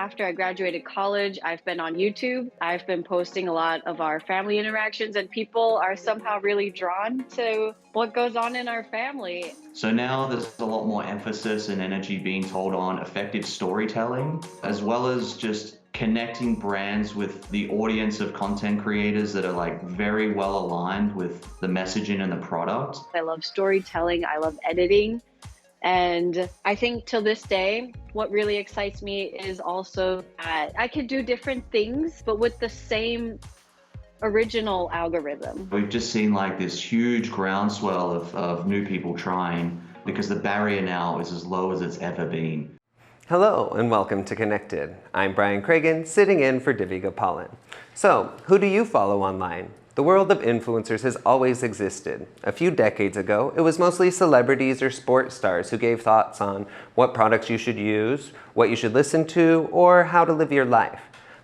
after I graduated college, I've been on YouTube. I've been posting a lot of our family interactions, and people are somehow really drawn to what goes on in our family. So now there's a lot more emphasis and energy being told on effective storytelling, as well as just connecting brands with the audience of content creators that are like very well aligned with the messaging and the product. I love storytelling, I love editing. And I think till this day, what really excites me is also that I could do different things, but with the same original algorithm. We've just seen like this huge groundswell of new people trying because the barrier now is as low as it's ever been. Hello and welcome to Connected. I'm Brian Cragen, sitting in for Divika Pollan. So, who do you follow online? The world of influencers has always existed. A few decades ago, it was mostly celebrities or sports stars who gave thoughts on what products you should use, what you should listen to, or how to live your life.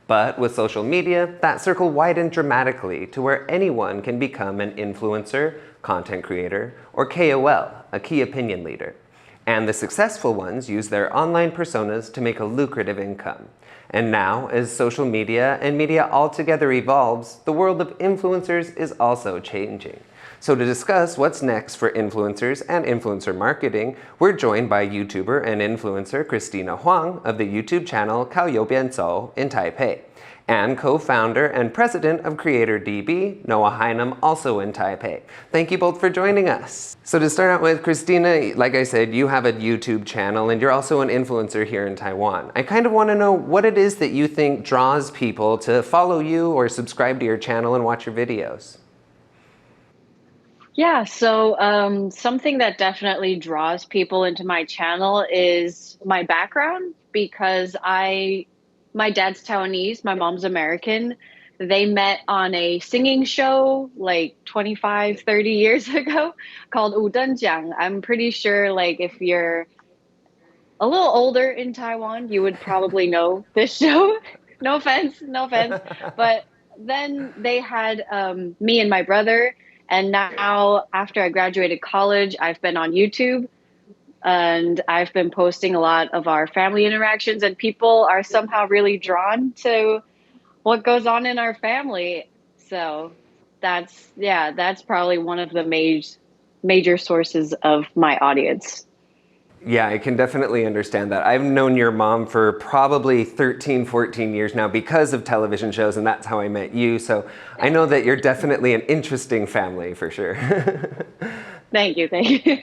But with social media, that circle widened dramatically to where anyone can become an influencer, content creator, or KOL, a key opinion leader. And the successful ones use their online personas to make a lucrative income. And now, as social media and media altogether evolves, the world of influencers is also changing. So to discuss what's next for influencers and influencer marketing, we're joined by YouTuber and influencer Christina Huang of the YouTube channel靠右邊走in Taipei, and co-founder and president of CreatorDB, Hynam, also in Taipei. Thank you both for joining us. So to start out with, Christina, like I said, you have a YouTube channel and you're also an influencer here in Taiwan. I kind of want to know what it is that you think draws people to follow you or subscribe to your channel and watch your videos. Yeah, so something that definitely draws people into my channel is my background, because my dad's Taiwanese, my mom's American. They met on a singing show like 25, 30 years ago called Jiang. I'm pretty sure like if you're a little older in Taiwan, you would probably know this show. No offense, no offense. But then they had me and my brother. And now after I graduated college, I've been on YouTube. And I've been posting a lot of our family interactions, and people are somehow really drawn to what goes on in our family. So that's probably one of the major sources of my audience. Yeah, I can definitely understand that. I've known your mom for probably 13, 14 years now because of television shows, and that's how I met you. So I know that you're definitely an interesting family for sure. Thank you, thank you.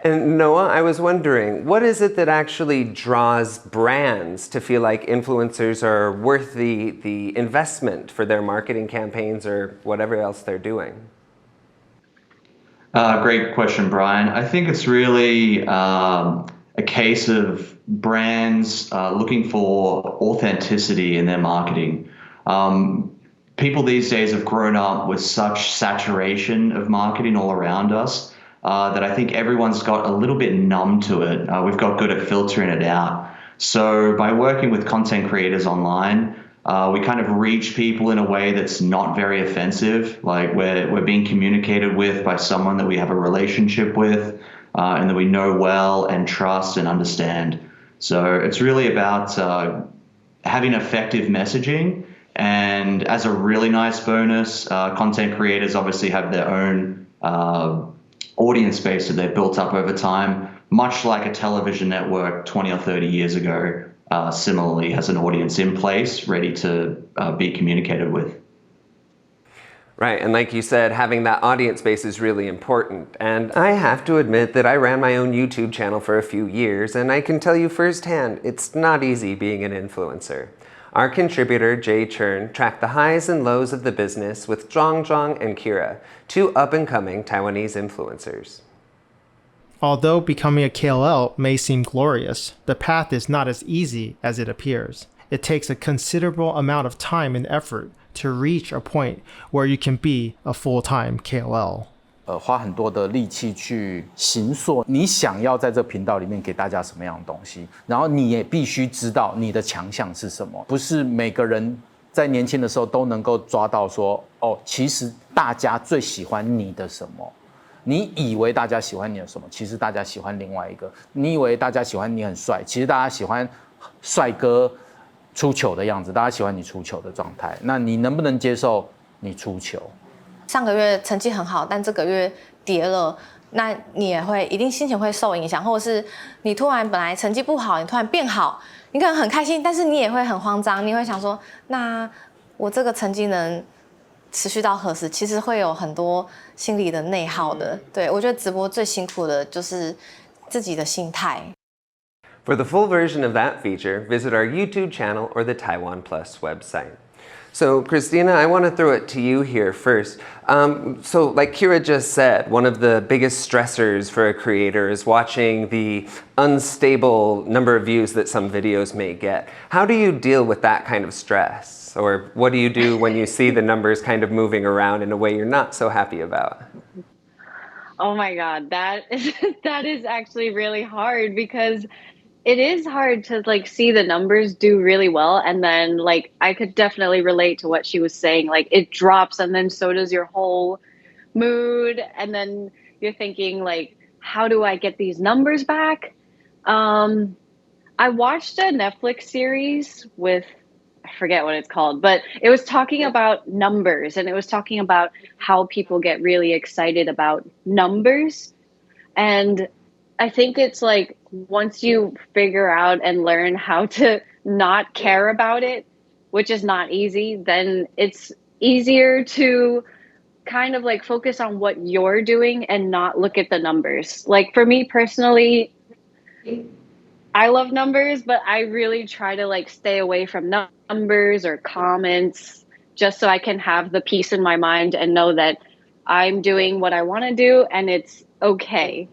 And Noah, I was wondering, what is it that actually draws brands to feel like influencers are worth the investment for their marketing campaigns or whatever else they're doing? Great question, Brian. I think it's really a case of brands looking for authenticity in their marketing. People these days have grown up with such saturation of marketing all around us that I think everyone's got a little bit numb to it. We've got good at filtering it out. So by working with content creators online, we kind of reach people in a way that's not very offensive. Like we're being communicated with by someone that we have a relationship with and that we know well and trust and understand. So it's really about having effective messaging. And as a really nice bonus, content creators obviously have their own audience base that they've built up over time, much like a television network 20 or 30 years ago. Similarly has an audience in place ready to be communicated with. Right, and like you said, having that audience base is really important. And I have to admit that I ran my own YouTube channel for a few years, and I can tell you firsthand, it's not easy being an influencer. Our contributor, Jay Chern, tracked the highs and lows of the business with Zhang and Kira, two up-and-coming Taiwanese influencers. Although becoming a KOL may seem glorious, the path is not as easy as it appears. It takes a considerable amount of time and effort to reach a point where you can be a full-time KOL. 花很多的力气去形塑你想要在这频道里面给大家什么样的东西，然后你也必须知道你的强项是什么。不是每个人在年轻的时候都能够抓到说，哦，其实大家最喜欢你的什么。你以为大家喜欢你的什么，其实大家喜欢另外一个。你以为大家喜欢你很帅，其实大家喜欢帅哥出糗的样子，大家喜欢你出糗的状态。那你能不能接受你出糗？上个月成绩很好，但这个月跌了，那你也会一定心情会受影响，或者是你突然本来成绩不好，你突然变好，你可能很开心，但是你也会很慌张，你会想说，那我这个成绩能持续到何时？其实会有很多心理的内耗的。对，我觉得直播最辛苦的就是自己的心态。For the full version of that feature, visit our YouTube channel or the TaiwanPlus website. So, Christina, I want to throw it to you here first. So, like Kira just said, one of the biggest stressors for a creator is watching the unstable number of views that some videos may get. How do you deal with that kind of stress? Or what do you do when you see the numbers kind of moving around in a way you're not so happy about? Oh my God, that is actually really hard because it is hard to like see the numbers do really well, and then like I could definitely relate to what she was saying. Like it drops and then so does your whole mood, and then you're thinking like, how do I get these numbers back? I watched a Netflix series with, I forget what it's called, but it was talking about numbers, and it was talking about how people get really excited about numbers. And I think it's like once you figure out and learn how to not care about it, which is not easy, then it's easier to kind of like focus on what you're doing and not look at the numbers. Like for me personally, I love numbers, but I really try to like stay away from numbers or comments just so I can have the peace in my mind and know that I'm doing what I want to do and it's okay.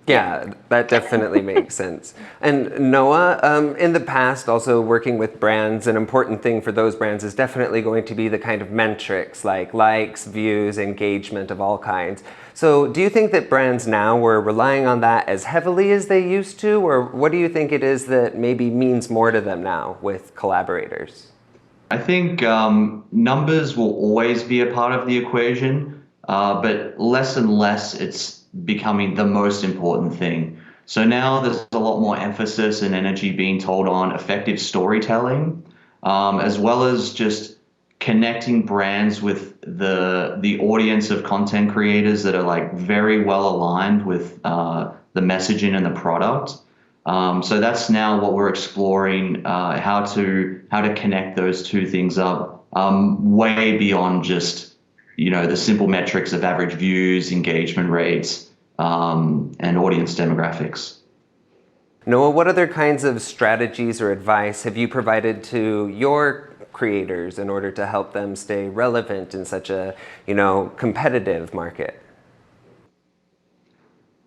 Yeah, that definitely makes sense. And Noah, in the past, also working with brands, an important thing for those brands is definitely going to be the kind of metrics like likes, views, engagement of all kinds. So do you think that brands now were relying on that as heavily as they used to, or what do you think it is that maybe means more to them now with collaborators? I think numbers will always be a part of the equation, but less and less it's becoming the most important thing. So now there's a lot more emphasis and energy being told on effective storytelling, as well as just connecting brands with the audience of content creators that are like very well aligned with the messaging and the product. So that's now what we're exploring, how to connect those two things up, way beyond just the simple metrics of average views, engagement rates, and audience demographics. Noah, what other kinds of strategies or advice have you provided to your creators in order to help them stay relevant in such a competitive market?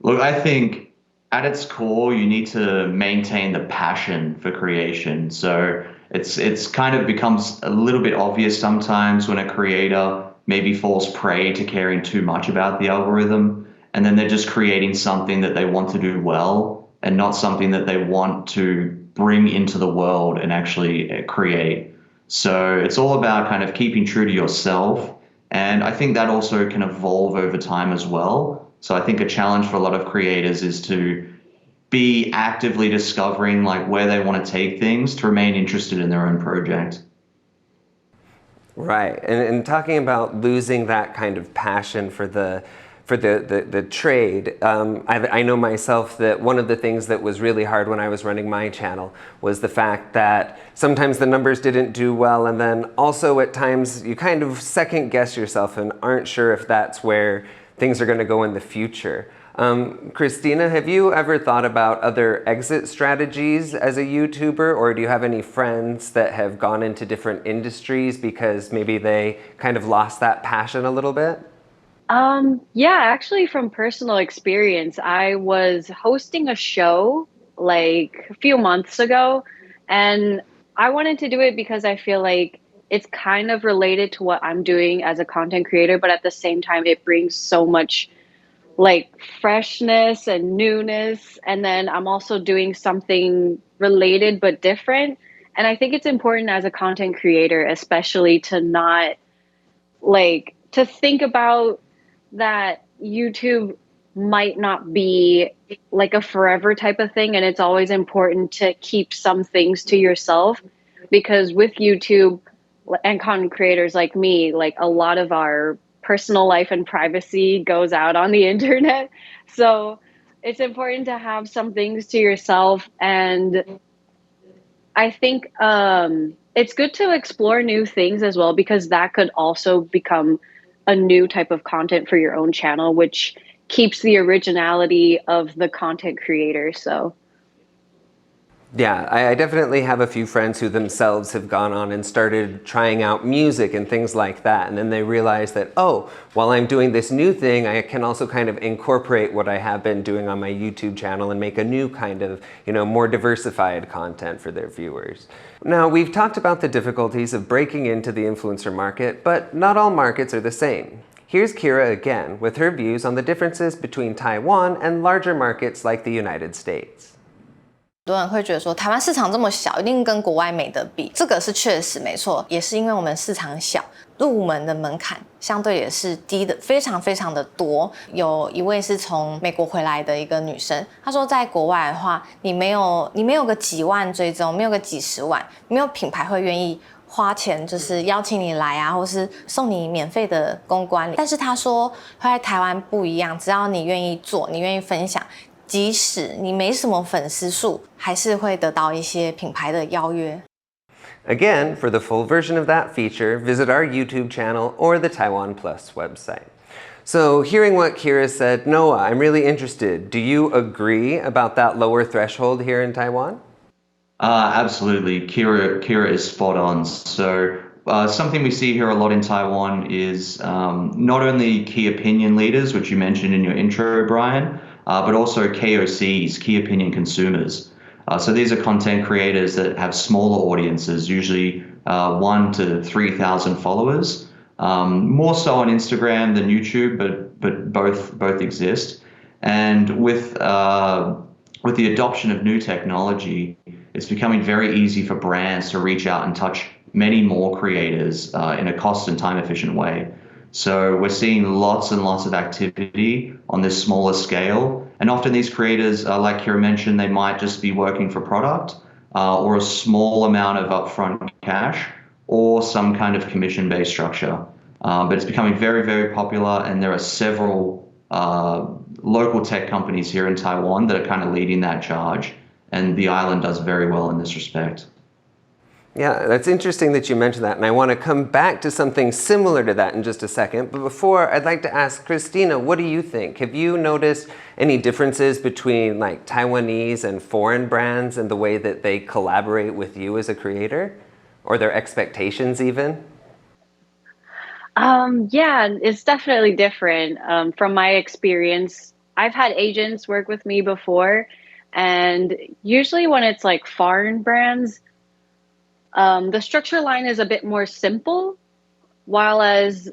Look, I think at its core, you need to maintain the passion for creation. So it's kind of becomes a little bit obvious sometimes when a creator maybe falls prey to caring too much about the algorithm, and then they're just creating something that they want to do well and not something that they want to bring into the world and actually create. So it's all about kind of keeping true to yourself. And I think that also can evolve over time as well. So I think a challenge for a lot of creators is to be actively discovering like where they want to take things to remain interested in their own project. Right, and talking about losing that kind of passion for the trade, I know myself that one of the things that was really hard when I was running my channel was the fact that sometimes the numbers didn't do well, and then also at times you kind of second guess yourself and aren't sure if that's where things are going to go in the future. Christina, have you ever thought about other exit strategies as a YouTuber, or do you have any friends that have gone into different industries because maybe they kind of lost that passion a little bit? Yeah, actually from personal experience, I was hosting a show like a few months ago, and I wanted to do it because I feel like it's kind of related to what I'm doing as a content creator, but at the same time, it brings so much like freshness and newness. And then I'm also doing something related but different. And I think it's important as a content creator, especially to not like to think about that YouTube might not be like a forever type of thing. And it's always important to keep some things to yourself because with YouTube and content creators like me, like a lot of our personal life and privacy goes out on the internet. So it's important to have some things to yourself. And I think it's good to explore new things as well, because that could also become a new type of content for your own channel, which keeps the originality of the content creator. So yeah, I definitely have a few friends who themselves have gone on and started trying out music and things like that. And then they realize that, oh, while I'm doing this new thing, I can also kind of incorporate what I have been doing on my YouTube channel and make a new kind of, more diversified content for their viewers. Now, we've talked about the difficulties of breaking into the influencer market, but not all markets are the same. Here's Kira again with her views on the differences between Taiwan and larger markets like the United States. 很多人会觉得说，台湾市场这么小，一定跟国外没得比。这个是确实没错，也是因为我们市场小，入门的门槛相对也是低的，非常非常的多。有一位是从美国回来的一个女生，她说在国外的话，你没有个几万追踪，没有个几十万，没有品牌会愿意花钱就是邀请你来啊，或是送你免费的公关礼。但是她说会在台湾不一样，只要你愿意做，你愿意分享。即使你没什么粉丝数，还是会得到一些品牌的邀约。Again, for the full version of that feature, visit our YouTube channel or the TaiwanPlus website. So hearing what Kira said, Noah, I'm really interested. Do you agree about that lower threshold here in Taiwan? Absolutely. Kira is spot on. So something we see here a lot in Taiwan is not only key opinion leaders, which you mentioned in your intro, Brian, but also KOCs, key opinion consumers. So these are content creators that have smaller audiences, usually 1,000 to 3,000 followers. More so on Instagram than YouTube, but both exist. And with the adoption of new technology, it's becoming very easy for brands to reach out and touch many more creators in a cost and time efficient way. So we're seeing lots and lots of activity on this smaller scale. And often these creators, like Kira mentioned, they might just be working for product or a small amount of upfront cash or some kind of commission-based structure. But it's becoming very, very popular, and there are several local tech companies here in Taiwan that are kind of leading that charge. And the island does very well in this respect. Yeah, that's interesting that you mentioned that, and I want to come back to something similar to that in just a second. But before, I'd like to ask Christina, what do you think? Have you noticed any differences between like Taiwanese and foreign brands and the way that they collaborate with you as a creator, or their expectations even? Yeah, it's definitely different. From my experience, I've had agents work with me before, and usually when it's like foreign brands, the structure line is a bit more simple, while as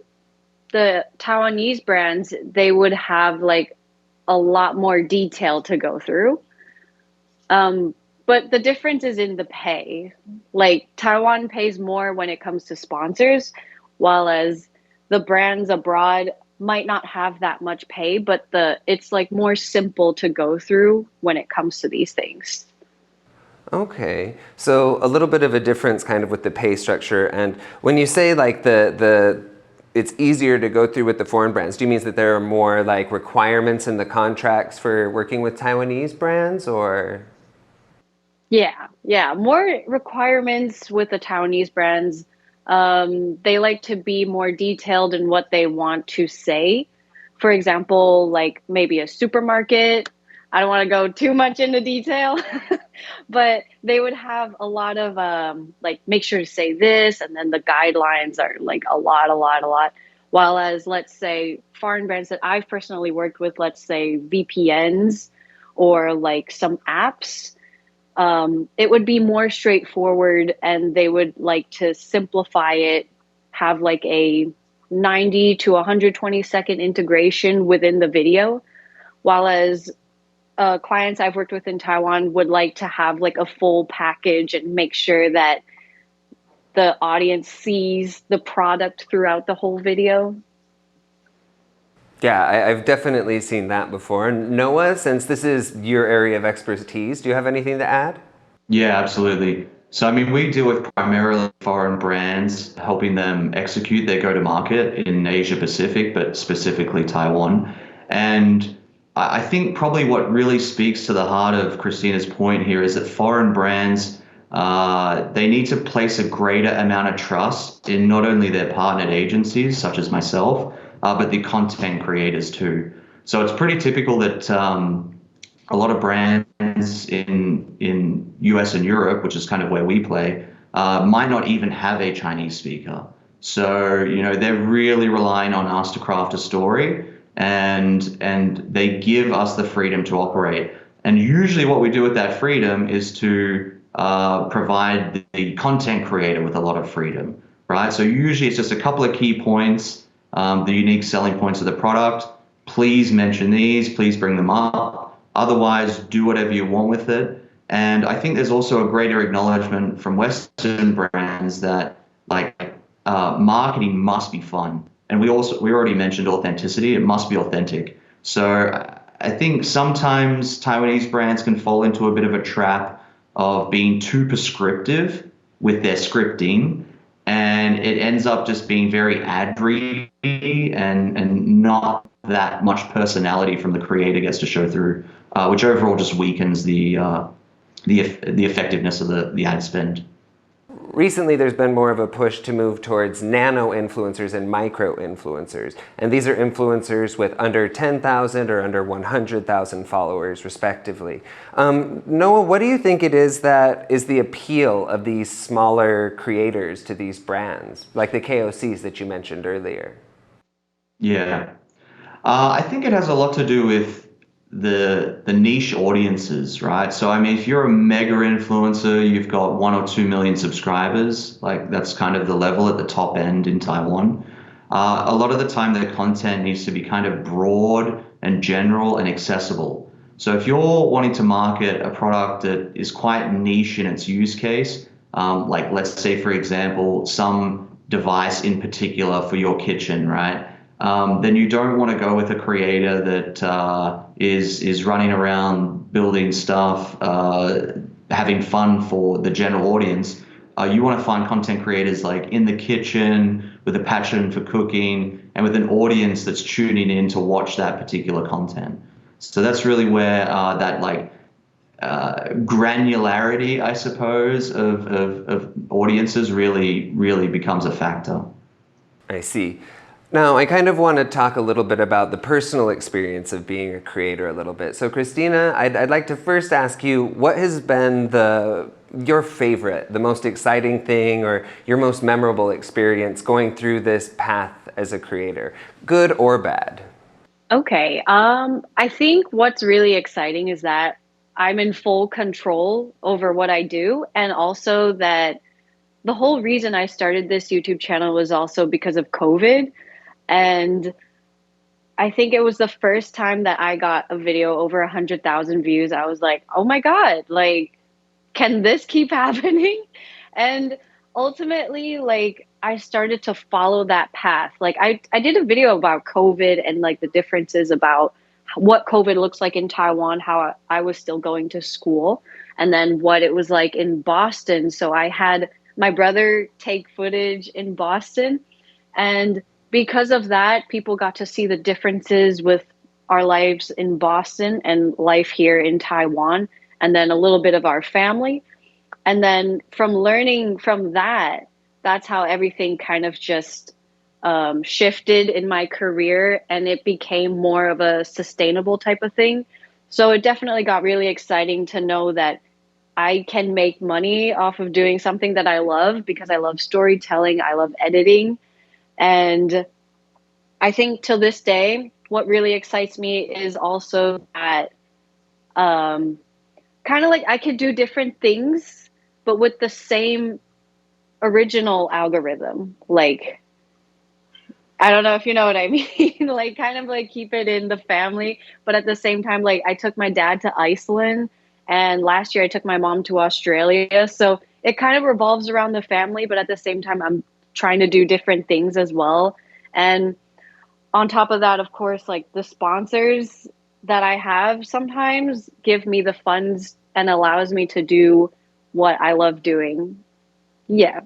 the Taiwanese brands, they would have like a lot more detail to go through. But the difference is in the pay. Like Taiwan pays more when it comes to sponsors, while as the brands abroad might not have that much pay, but it's like more simple to go through when it comes to these things. Okay, so a little bit of a difference kind of with the pay structure. And when you say like it's easier to go through with the foreign brands, do you mean that there are more like requirements in the contracts for working with Taiwanese brands, or? Yeah, more requirements with the Taiwanese brands. They like to be more detailed in what they want to say. For example, like maybe a supermarket. I don't want to go too much into detail, but they would have a lot of like, make sure to say this, and then the guidelines are like a lot. While as, let's say, foreign brands that I've personally worked with, let's say VPNs or like some apps, it would be more straightforward, and they would like to simplify it, have like a 90 to 120 second integration within the video, while as clients I've worked with in Taiwan would like to have like a full package and make sure that the audience sees the product throughout the whole video. Yeah, I've definitely seen that before. Noah, since this is your area of expertise, do you have anything to add? Yeah, absolutely. So, I mean, we deal with primarily foreign brands, helping them execute their go-to-market in Asia Pacific, but specifically Taiwan. And I think probably what really speaks to the heart of Christina's point here is that foreign brands, they need to place a greater amount of trust in not only their partnered agencies, such as myself, but the content creators too. So it's pretty typical that a lot of brands in US and Europe, which is kind of where we play, might not even have a Chinese speaker. So, you know, they're really relying on us to craft a story, and they give us the freedom to operate. And usually what we do with that freedom is to provide the content creator with a lot of freedom, right? So usually it's just a couple of key points, the unique selling points of the product. Please mention these, please bring them up. Otherwise, do whatever you want with it. And I think there's also a greater acknowledgement from Western brands that marketing must be fun. And we already mentioned authenticity. It must be authentic. So I think sometimes Taiwanese brands can fall into a bit of a trap of being too prescriptive with their scripting, and it ends up just being very ad-ready and not that much personality from the creator gets to show through, which overall just weakens the effectiveness of the ad spend. Recently, there's been more of a push to move towards nano influencers and micro influencers. And these are influencers with under 10,000 or under 100,000 followers, respectively. Noah, what do you think it is that is the appeal of these smaller creators to these brands, like the KOCs that you mentioned earlier? Yeah. I think it has a lot to do with the niche audiences, right? So, I mean, if you're a mega influencer, you've got 1 or 2 million subscribers, like that's kind of the level at the top end in Taiwan. A lot of the time, their content needs to be kind of broad and general and accessible. So if you're wanting to market a product that is quite niche in its use case, like let's say, for example, some device in particular for your kitchen, right? Then you don't want to go with a creator that is running around building stuff, having fun for the general audience. You want to find content creators like in the kitchen with a passion for cooking and with an audience that's tuning in to watch that particular content. So that's really where that granularity, I suppose, of audiences really becomes a factor. I see. Now, I kind of want to talk a little bit about the personal experience of being a creator a little bit. So, Christina, I'd like to first ask you, what has been your favorite, the most exciting thing, or your most memorable experience going through this path as a creator, good or bad? Okay. I think what's really exciting is that I'm in full control over what I do, and also that the whole reason I started this YouTube channel was also because of COVID. And I think it was the first time that I got a video over 100,000 views. I was like, oh my God, like, can this keep happening? And ultimately, like, I started to follow that path. Like, I did a video about COVID and like the differences about what COVID looks like in Taiwan, how I was still going to school, and then what it was like in Boston. So I had my brother take footage in Boston, and because of that, people got to see the differences with our lives in Boston and life here in Taiwan, and then a little bit of our family. And then from learning from that, that's how everything kind of just shifted in my career, and it became more of a sustainable type of thing. So it definitely got really exciting to know that I can make money off of doing something that I love, because I love storytelling, I love editing. And I think till this day, what really excites me is also that kind of like I could do different things, but with the same original algorithm. Like, I don't know if you know what I mean, like kind of like keep it in the family, but at the same time, like I took my dad to Iceland, and last year I took my mom to Australia. So it kind of revolves around the family, but at the same time, I'm trying to do different things as well. And on top of that, of course, like the sponsors that I have sometimes give me the funds and allows me to do what I love doing. Yeah.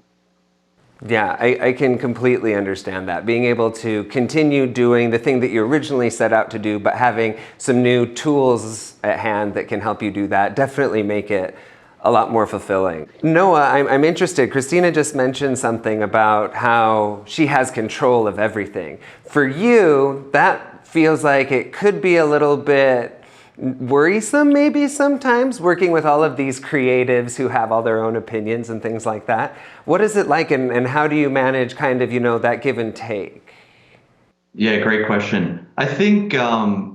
Yeah, I can completely understand that. Being able to continue doing the thing that you originally set out to do, but having some new tools at hand that can help you do that definitely make it a lot more fulfilling. Noah, I'm interested. Christina just mentioned something about how she has control of everything. For you, that feels like it could be a little bit worrisome maybe sometimes, working with all of these creatives who have all their own opinions and things like that. What is it like, and how do you manage kind of, that give and take? Yeah, great question. I think,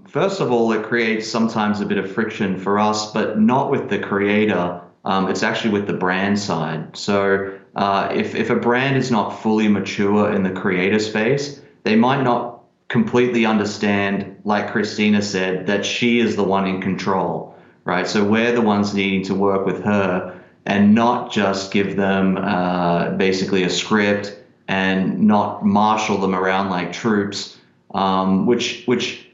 first of all, it creates sometimes a bit of friction for us, but not with the creator. It's actually with the brand side. So if a brand is not fully mature in the creator space, they might not completely understand, like Christina said, that she is the one in control, right? So we're the ones needing to work with her and not just give them basically a script and not marshal them around like troops, which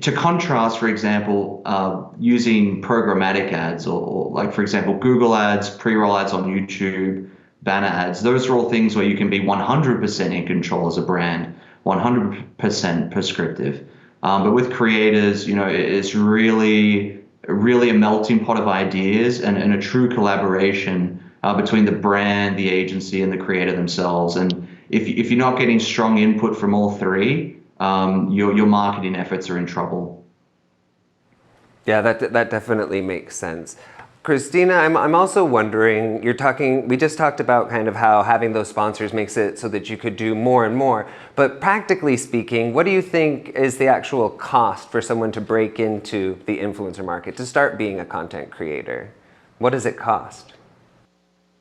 to contrast, for example, using programmatic ads or like, for example, Google ads, pre-roll ads on YouTube, banner ads, those are all things where you can be 100% in control as a brand, 100% prescriptive. But with creators, it's really a melting pot of ideas and a true collaboration between the brand, the agency, and the creator themselves. And if you're not getting strong input from all three, your marketing efforts are in trouble. Yeah, that definitely makes sense. Christina, I'm also wondering, we just talked about kind of how having those sponsors makes it so that you could do more and more, but practically speaking, what do you think is the actual cost for someone to break into the influencer market, to start being a content creator? What does it cost?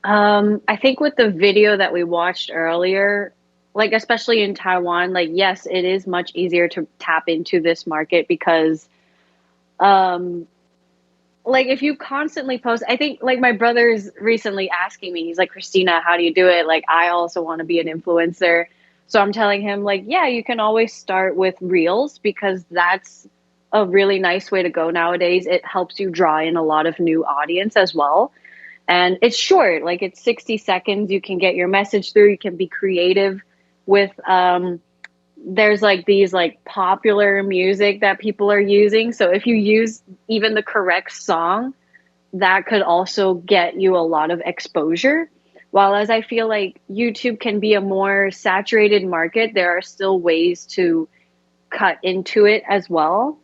I think with the video that we watched earlier, like especially in Taiwan, like yes, it is much easier to tap into this market because like if you constantly post, I think like my brother's recently asking me, he's like, Christina, how do you do it? Like I also want to be an influencer. So I'm telling him like, yeah, you can always start with reels because that's a really nice way to go nowadays. It helps you draw in a lot of new audience as well. And it's short, like it's 60 seconds. You can get your message through. You can be creative with, there's like these like popular music that people are using. So if you use even the correct song, that could also get you a lot of exposure. While as I feel like YouTube can be a more saturated market, there are still ways to cut into it as well.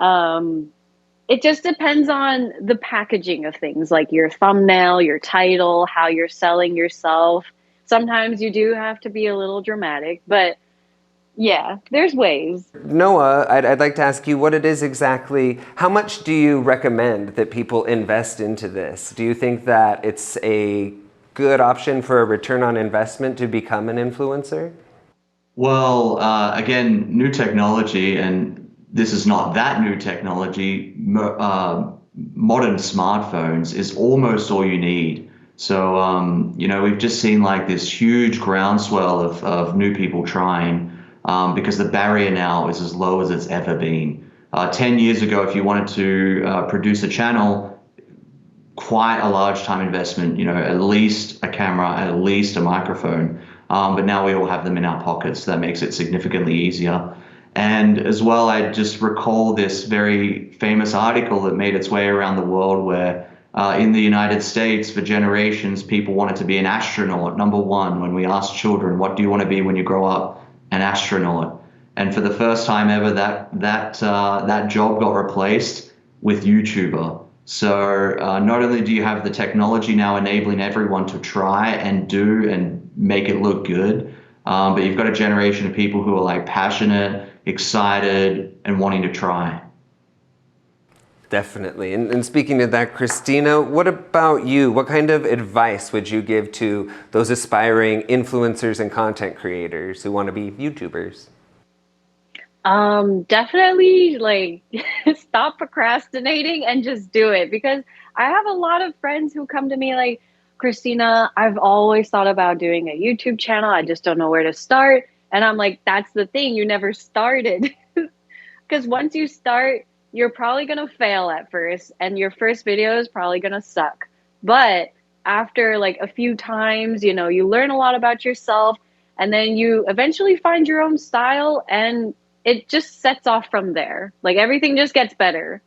It just depends on the packaging of things, like your thumbnail, your title, how you're selling yourself. Sometimes you do have to be a little dramatic, but yeah, there's ways. Noah, I'd like to ask you what it is exactly, how much do you recommend that people invest into this? Do you think that it's a good option for a return on investment to become an influencer? Well, again, new technology, and this is not that new technology, modern smartphones is almost all you need. So, we've just seen like this huge groundswell of new people trying. Because the barrier now is as low as it's ever been. 10 years ago, if you wanted to produce a channel, quite a large time investment, at least a camera, at least a microphone. But now we all have them in our pockets. So that makes it significantly easier. And as well, I just recall this very famous article that made its way around the world where in the United States, for generations, people wanted to be an astronaut, number one. When we asked children, what do you want to be when you grow up? An astronaut. And for the first time ever, that job got replaced with YouTuber. So not only do you have the technology now enabling everyone to try and do and make it look good, but you've got a generation of people who are like passionate, excited, and wanting to try. Definitely. And speaking of that, Christina, what about you? What kind of advice would you give to those aspiring influencers and content creators who want to be YouTubers? Definitely like stop procrastinating and just do it, because I have a lot of friends who come to me like, Christina, I've always thought about doing a YouTube channel. I just don't know where to start. And I'm like, that's the thing. You never started. Because once you start, you're probably going to fail at first, and your first video is probably going to suck. But after like a few times, you know, you learn a lot about yourself, and then you eventually find your own style, and it just sets off from there. Like everything just gets better.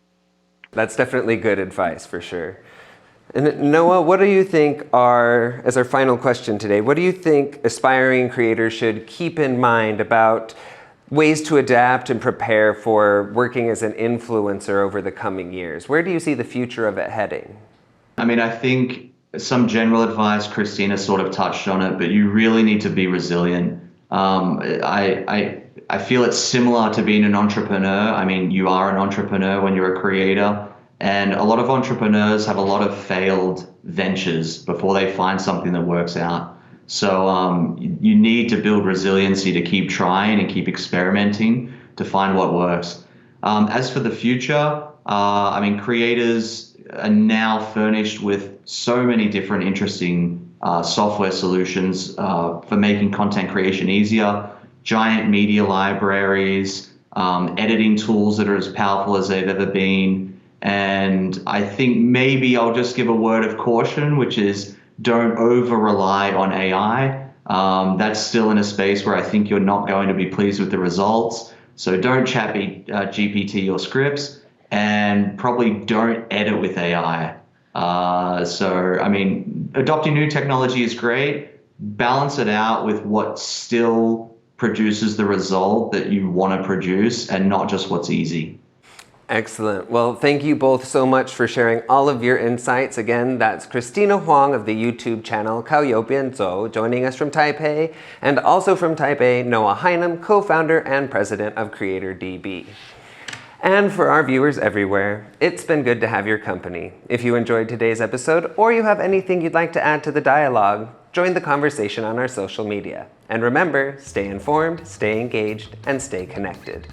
That's definitely good advice for sure. And Noah, what do you think are, as our final question today, what do you think aspiring creators should keep in mind about ways to adapt and prepare for working as an influencer over the coming years? Where do you see the future of it heading? I mean, I think some general advice, Christina sort of touched on it, but you really need to be resilient. I feel it's similar to being an entrepreneur. I mean, you are an entrepreneur when you're a creator, and a lot of entrepreneurs have a lot of failed ventures before they find something that works out. So you need to build resiliency to keep trying and keep experimenting to find what works. As for the future, I mean, creators are now furnished with so many different interesting software solutions for making content creation easier, giant media libraries, editing tools that are as powerful as they've ever been. And I think maybe I'll just give a word of caution, which is don't over rely on AI. That's still in a space where I think you're not going to be pleased with the results. So don't chat GPT your scripts, and probably don't edit with AI. So, I mean, adopting new technology is great. Balance it out with what still produces the result that you want to produce and not just what's easy. Excellent. Well, thank you both so much for sharing all of your insights. Again, that's Christina Huang of the YouTube channel靠右邊走, joining us from Taipei, and also from Taipei, Noah Hynam, co-founder and president of CreatorDB. And for our viewers everywhere, it's been good to have your company. If you enjoyed today's episode, or you have anything you'd like to add to the dialogue, join the conversation on our social media. And remember, stay informed, stay engaged, and stay connected.